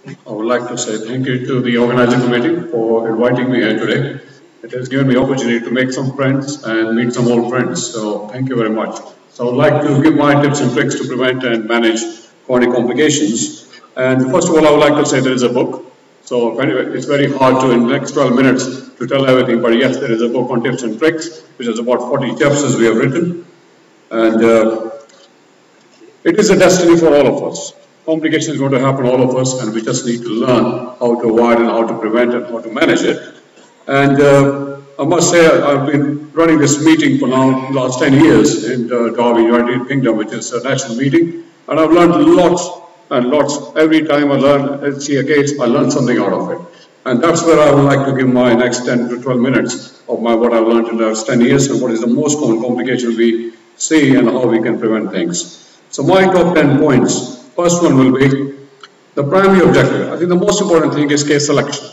I would like to say thank you to the organizing committee for inviting me here today. It has given me opportunity to make some friends and meet some old friends. So thank you very much. So I would like to give my tips and tricks to prevent and manage chronic complications. And first of all, I would like to say there is a book. So anyway, it's very hard to in the next 12 minutes to tell everything. But yes, there is a book on tips and tricks, which is about 40 chapters we have written. And it is a destiny for all of us. Complication is going to happen to all of us, and we just need to learn how to avoid and how to prevent and how to manage it. And I must say, I've been running this meeting for now last 10 years in Derby, United Kingdom, which is a national meeting, and I've learned lots and lots. Every time I see a case, I learn something out of it. And that's where I would like to give my next 10 to 12 minutes of what I've learned in the last 10 years and what is the most common complication we see and how we can prevent things. So my top 10 points. First one will be the primary objective. I think the most important thing is case selection.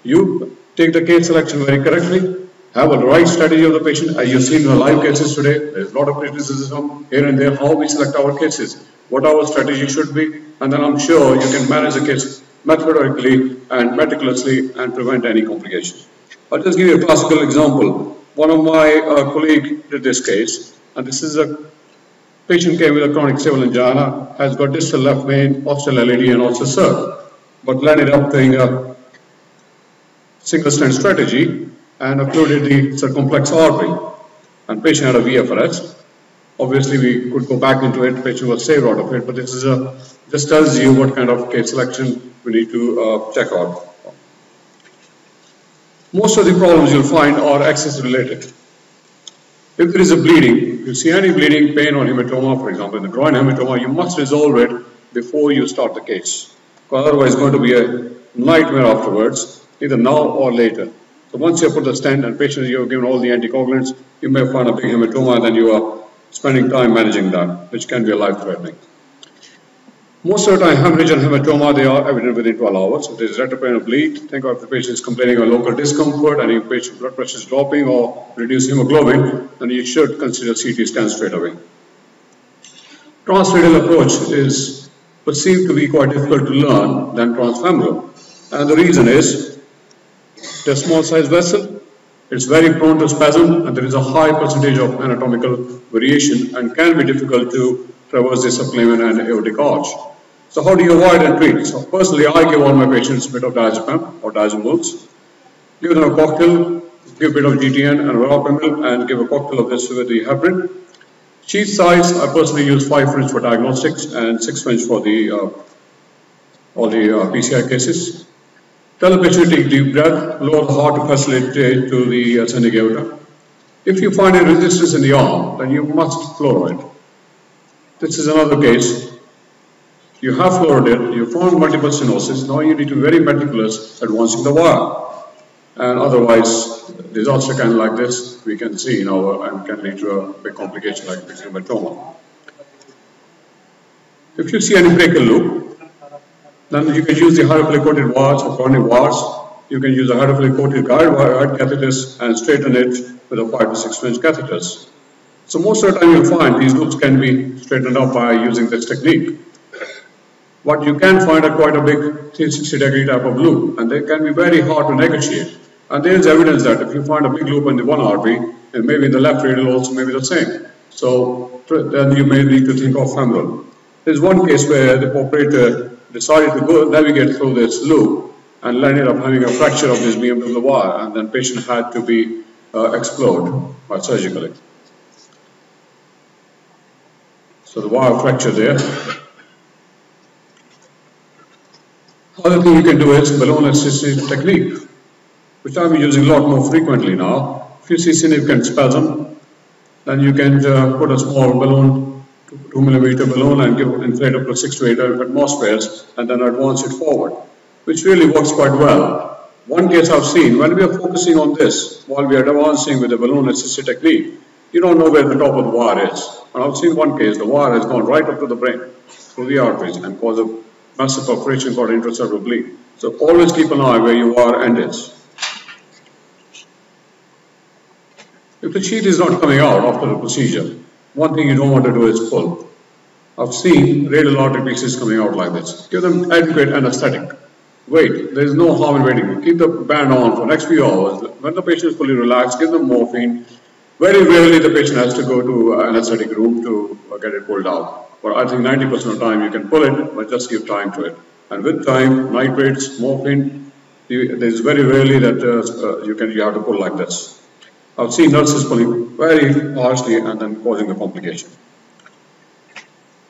You take the case selection very correctly, have a right strategy of the patient. As you've seen in the live cases today, there's a lot of criticism here and there, how we select our cases, what our strategy should be, and then I'm sure you can manage the case methodically and meticulously and prevent any complications. I'll just give you a classical example. One of my colleagues did this case, and this is a patient came with a chronic cerebral angina, has got distal left vein, obstacle LAD and also CERB, but landed up doing a single stent strategy and occluded the circumflex artery. And patient had a VFRS. Obviously, we could go back into it, patient was saved out of it, but this tells you what kind of case selection we need to check out. Most of the problems you'll find are access related. If there is a bleeding, you see any bleeding, pain or hematoma, for example, in the groin hematoma, you must resolve it before you start the case. Because otherwise it's going to be a nightmare afterwards, either now or later. So once you put the stent and patient you have given all the anticoagulants, you may find a big hematoma and then you are spending time managing that, which can be life-threatening. Most of the time, hemorrhage and hematoma, they are evident within 12 hours. If there is retroperitoneal bleed, think of if the patient is complaining of local discomfort and if patient blood pressure is dropping or reduced hemoglobin, then you should consider CT scan straight away. Transradial approach is perceived to be quite difficult to learn than transfemoral. And the reason is, it's a small size vessel, it's very prone to spasm, and there is a high percentage of anatomical variation and can be difficult to traverse the subclavian and aortic arch. So how do you avoid and treat? So personally, I give all my patients a bit of diazepam or diazomuls, give them a cocktail, give a bit of GTN and verapamil, and give a cocktail of this with the heparin. Sheath size, I personally use 5 French for diagnostics and 6 French for all the PCI cases. Tell the patient to take deep breath, lower the heart to facilitate to the ascending aorta. If you find a resistance in the arm, then you must fluoro it. This is another case. You have fluoroed it, you found multiple stenosis, now you need to be very meticulous advancing the wire. And otherwise, disaster can like this, we can see in our, and can lead to a big complication like hematoma. If you see any brachial loop, then you can use the hydrophilic coated wires or coronary wires. You can use a hydrophilic coated guide wire catheters and straighten it with a 5 to 6 French catheters. So most of the time you'll find these loops can be straightened up by using this technique. But you can find quite a big 360-degree type of loop, and they can be very hard to negotiate. And there is evidence that if you find a big loop in the one artery, and maybe in the left radial also may be the same. So then you may need to think of femoral. There's one case where the operator decided to go navigate through this loop and ended up having a fracture of this BMW wire, and then patient had to be explored by surgically. So the wire fracture there. Other thing you can do is balloon assisted technique, which I'm using a lot more frequently now. If you see significant spasm, then you can put a small balloon, 2 millimeter balloon, and inflate up to 6 to 8 atmospheres, and then advance it forward, which really works quite well. One case I've seen, when we are focusing on this, while we are advancing with the balloon assisted technique, you don't know where the top of the wire is. And I've seen one case, the wire has gone right up to the brain, through the arteries, and caused a massive perforation called intracerebral bleed. So always keep an eye where your wire end is. If the sheath is not coming out after the procedure, one thing you don't want to do is pull. I've seen radial artery pieces coming out like this. Give them adequate anesthetic. Wait, there is no harm in waiting. Keep the band on for the next few hours. When the patient is fully relaxed, give them morphine. Very rarely the patient has to go to an anesthetic room to get it pulled out. But I think 90% of the time you can pull it, but just give time to it. And with time, nitrates, morphine, there's very rarely that you have to pull like this. I've seen nurses pulling very harshly and then causing a complication.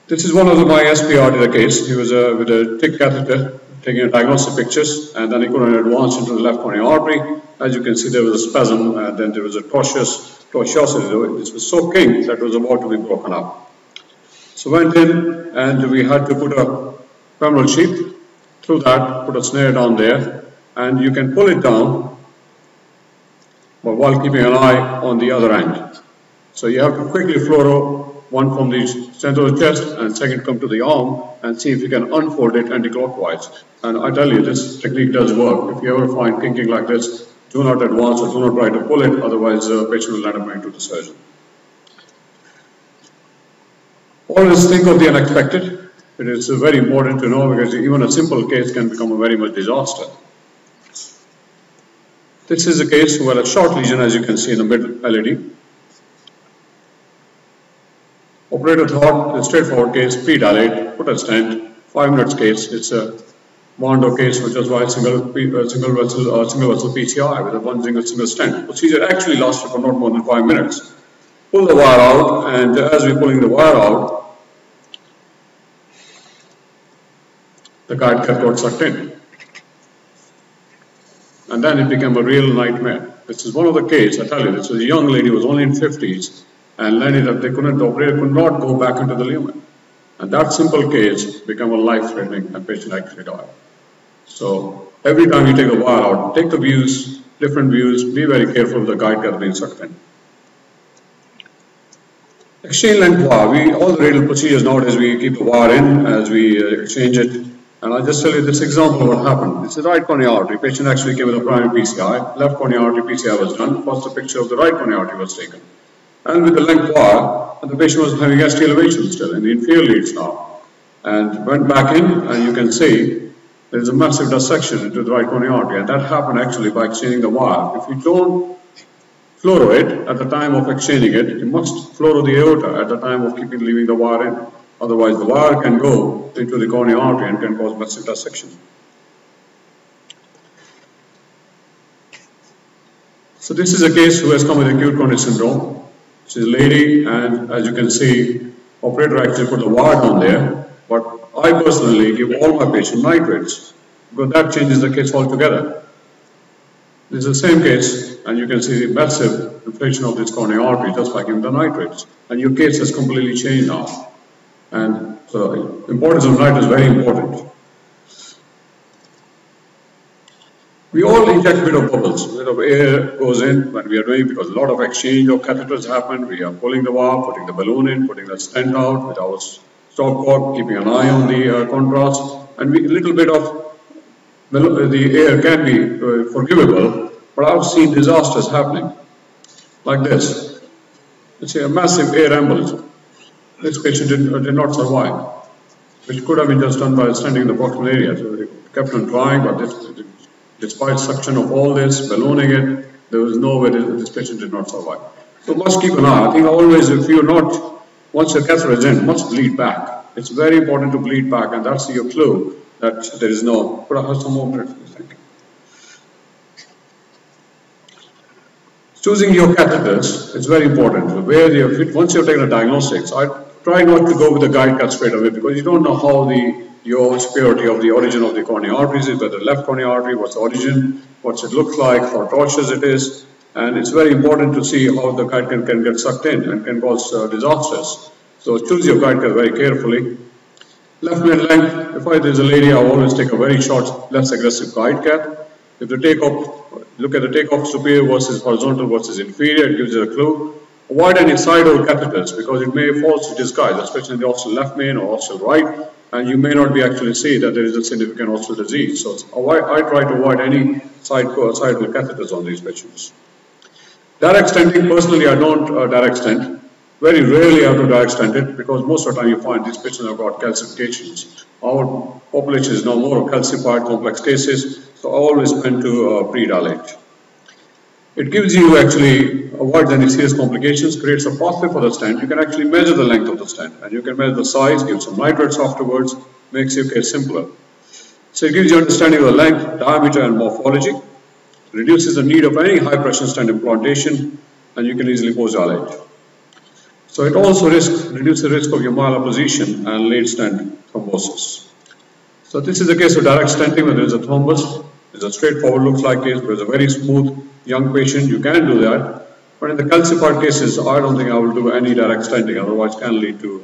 This is one of my SPR did a case. He was with a TIC catheter, taking diagnostic pictures, and then he couldn't advance into the left coronary artery. As you can see, there was a spasm, and then there was a tortuosity. This was so kinked that it was about to be broken up. So went in, and we had to put a femoral sheath through that, put a snare down there, and you can pull it down, but while keeping an eye on the other end. So you have to quickly fluoro, one from the center of the chest and second come to the arm, and see if you can unfold it anti-clockwise. And I tell you, this technique does work. If you ever find kinking like this, do not advance or do not try to pull it, otherwise the patient will end up going to the surgeon. Always think of the unexpected. It is very important to know, because even a simple case can become a very much disaster. This is a case where a short lesion, as you can see in the mid LED. Operator thought a straightforward case, pre-dilate, put a stent, 5 minutes case. It's a Mondo case, which was by single vessel PCI with a one single stent. Procedure actually lasted for not more than 5 minutes. Pull the wire out, and as we're pulling the wire out, the guide cath got sucked in. And then it became a real nightmare. This is one of the cases, I tell you, this was a young lady who was only in 50s, and landed up, the operator could not go back into the lumen. And that simple case became a life-threatening, and patient actually died. So every time you take a wire out, take the views, different views, be very careful of the guide cath being sucked in. Exchange length wire, all the radial procedures nowadays, we keep the wire in as we exchange it. And I'll just tell you this example of what happened. It's the right coronary artery. Patient actually came with a primary PCI. Left coronary artery PCI was done. First, a picture of the right coronary artery was taken. And with the length wire, the patient was having ST elevation still in the inferior leads now. And went back in, and you can see there is a massive dissection into the right coronary artery. And that happened actually by exchanging the wire. If you don't fluoro it at the time of exchanging it, you must fluoro the aorta at the time of leaving the wire in. Otherwise, the wire can go into the coronary artery and can cause massive dissection. So this is a case who has come with acute coronary syndrome. She's a lady, and as you can see, operator actually put the wire down there. But I personally give all my patients nitrates, because that changes the case altogether. This is the same case, and you can see the massive inflation of this coronary artery just by giving the nitrates. And your case has completely changed now. And so the importance of nitrates is very important. We all inject a bit of bubbles, a bit of air goes in when we are doing, because a lot of exchange of catheters happen. We are pulling the wire, putting the balloon in, putting the stent out with our stopcock, keeping an eye on the contrast, and a little bit of the air can be forgivable, but I've seen disasters happening like this. Let's say a massive air embolism. This patient did not survive, which could have been just done by standing in the proximal area. So they kept on trying, but despite suction of all this, ballooning it, there was no way this patient did not survive. So must keep an eye. I think always, if you're not, once your catheter is in, must bleed back. It's very important to bleed back, and that's your clue that there is no. But I have some more minutes, thank you. Choosing your catheters is very important. Once you've taken a diagnostics, I try not to go with the guide cath straight away, because you don't know how your superiority of the origin of the coronary arteries is, whether left coronary artery, what's the origin, what's it look like, how tortuous it is. And it's very important to see how the guide cath can get sucked in and can cause disasters. So choose your guide cath very carefully. Left main length, if there's a lady, I always take a very short, less aggressive guide cath. If the takeoff, look at the takeoff superior versus horizontal versus inferior, it gives you a clue. Avoid any sidewall catheters, because it may falsely disguise, especially in the ostial left main or ostial right, and you may not be actually see that there is a significant ostial disease. So I try to avoid any sidewall catheters on these patients. Direct stenting, personally I don't direct stent, Very rarely have to direct stent it, because most of the time you find these patients have got calcifications. Our population is now more calcified complex cases, so I always tend to pre-dilate. It gives you actually avoids any serious complications, creates a pathway for the stent. You can actually measure the length of the stent, and you can measure the size, give some nitrates afterwards, makes your case simpler. So it gives you understanding of the length, diameter and morphology, reduces the need of any high pressure stent implantation, and you can easily post-dilate. So it also reduces the risk of your malapposition and late stent thrombosis. So this is the case of direct stenting where there is a thrombus. It's a straightforward looks like case, but it's a very smooth young patient, you can do that. But in the calcified cases, I don't think I will do any direct stenting, otherwise it can lead to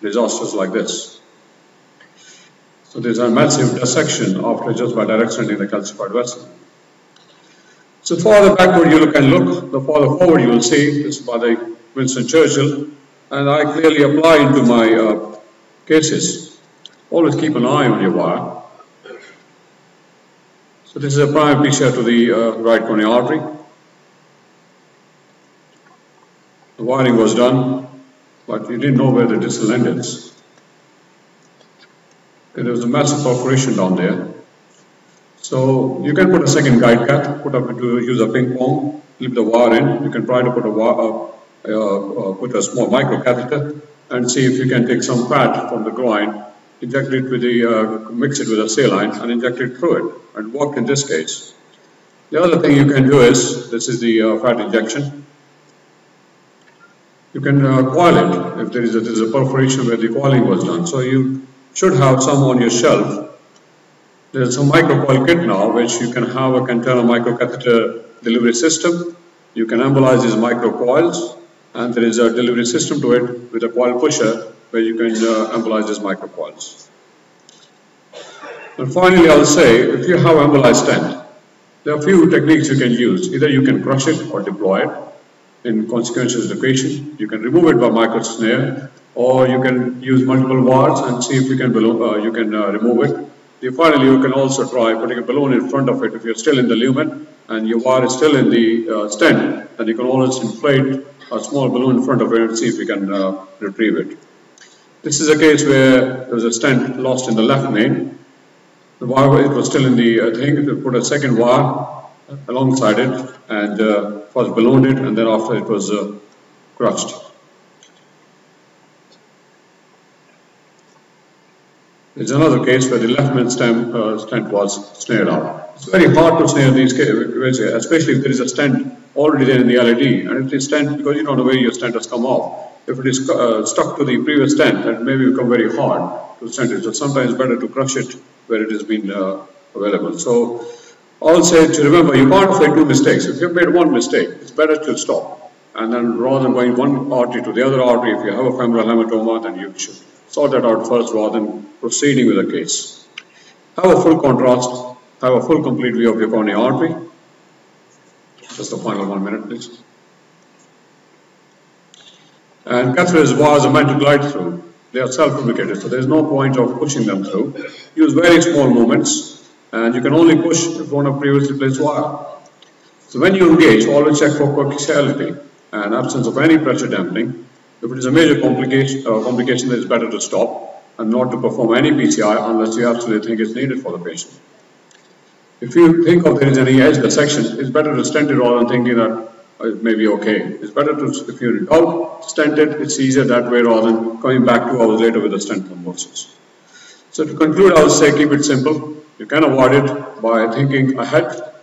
disasters like this. So there's a massive dissection after just by direct stenting the calcified vessel. So the farther backward you can look, the farther forward you will see. This is by the Winston Churchill, and I clearly apply into my cases. Always keep an eye on your wire. So this is a prime picture to the right coronary artery. The wiring was done, but you didn't know where the distal end is. There was a massive perforation down there. So you can put a second guide cut, use a ping pong, clip the wire in. You can try to put a small micro catheter and see if you can take some fat from the groin, inject it with mix it with a saline and inject it through it, and work in this case. The other thing you can do is, this is the fat injection. You can coil it if there is a perforation where the coiling was done. So you should have some on your shelf. There's a microcoil kit now which you can have a container microcatheter delivery system. You can embolize these microcoils, and there is a delivery system to it with a coil pusher where you can embolize these microcoils. And finally, I'll say, if you have embolized stent, there are a few techniques you can use. Either you can crush it or deploy it in consequential location. You can remove it by microsnare, or you can use multiple wires and see if you can remove it. Finally, you can also try putting a balloon in front of it. If you're still in the lumen and your wire is still in the stent, then you can always inflate a small balloon in front of it and see if you can retrieve it. This is a case where there was a stent lost in the left main. The wire, it was still in the thing. We put a second wire alongside it and first ballooned it, and then after it was crushed. There's another case where the left main stent was snared out. It's very hard to snare these cases, especially if there is a stent already there in the LED, and if the stent, because you don't know where your stent has come off, if it is stuck to the previous stent, it may become very hard to stent it. So sometimes it's better to crush it where it has been available. So I'll say to remember, you can't afford two mistakes. If you've made one mistake, it's better to stop. And then rather than going one artery to the other artery, if you have a femoral hematoma, then you should sort that out first rather than proceeding with the case. Have a full contrast, have a full complete view of your coronary artery. Just the final 1 minute, please. And catheter wires are meant to glide through. They are self-lubricated, so there is no point of pushing them through. Use very small movements, and you can only push if you want a previously placed wire. So when you engage, always check for coaxiality and absence of any pressure dampening. If it is a major complication, then it's better to stop and not to perform any PCI unless you absolutely think it's needed for the patient. If you think of there is any edge dissection, it's better to stent it rather than thinking that it may be okay. It's better to, if you're in doubt, stent it. It's easier that way rather than coming back 2 hours later with a stent thrombosis. So to conclude, I would say keep it simple. You can avoid it by thinking ahead,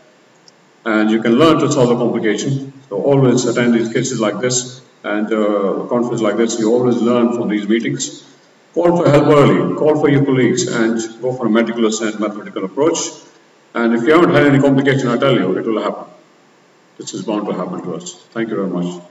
and you can learn to solve the complication. So always attend these cases like this and conferences like this. You always learn from these meetings. Call for help early. Call for your colleagues and go for a meticulous and methodical approach. And if you haven't had any complication, I tell you, it will happen. This is bound to happen to us. Thank you very much.